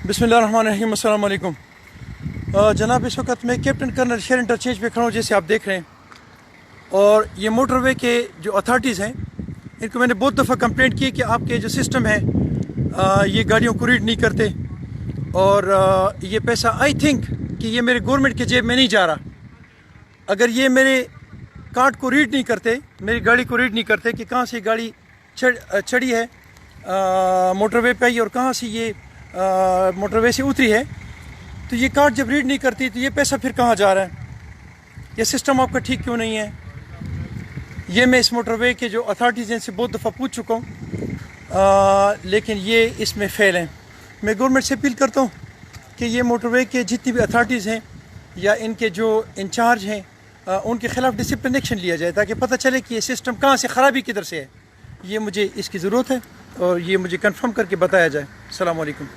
बिस्मिल्लाहिर्रहमानिर्रहीम, अस्सलाम वालेकुम। जनाब, इस वक्त मैं कैप्टन कर्नल शेर इंटरचेंज पे खड़ा हूँ, जैसे आप देख रहे हैं। और ये मोटरवे के जो अथॉरिटीज़ हैं, इनको मैंने बहुत दफ़ा कंप्लेंट की कि आपके जो सिस्टम है ये गाड़ियों को रीड नहीं करते। और ये पैसा आई थिंक कि ये मेरे गवर्नमेंट के जेब में नहीं जा रहा। अगर ये मेरे कार्ड को रीड नहीं करते, मेरी गाड़ी को रीड नहीं करते कि कहाँ से गाड़ी चढ़ी है मोटरवे पे आई और कहाँ से ये मोटरवे से उतरी है, तो ये कार्ड जब रीड नहीं करती तो ये पैसा फिर कहाँ जा रहा है? ये सिस्टम आपका ठीक क्यों नहीं है? ये मैं इस मोटरवे के जो अथॉरिटीज़ हैं से बहुत दफ़ा पूछ चुका हूँ, लेकिन ये इसमें फेल हैं। मैं गवर्नमेंट से अपील करता हूँ कि ये मोटरवे के जितनी भी अथॉरिटीज़ हैं या इनके जो इंचार्ज हैं उनके ख़िलाफ़ डिसिप्लिन एक्शन लिया जाए, ताकि पता चले कि ये सिस्टम कहाँ से ख़राबी किधर से है। ये मुझे इसकी ज़रूरत है और ये मुझे कंफर्म करके बताया जाए। अस्सलाम वालेकुम।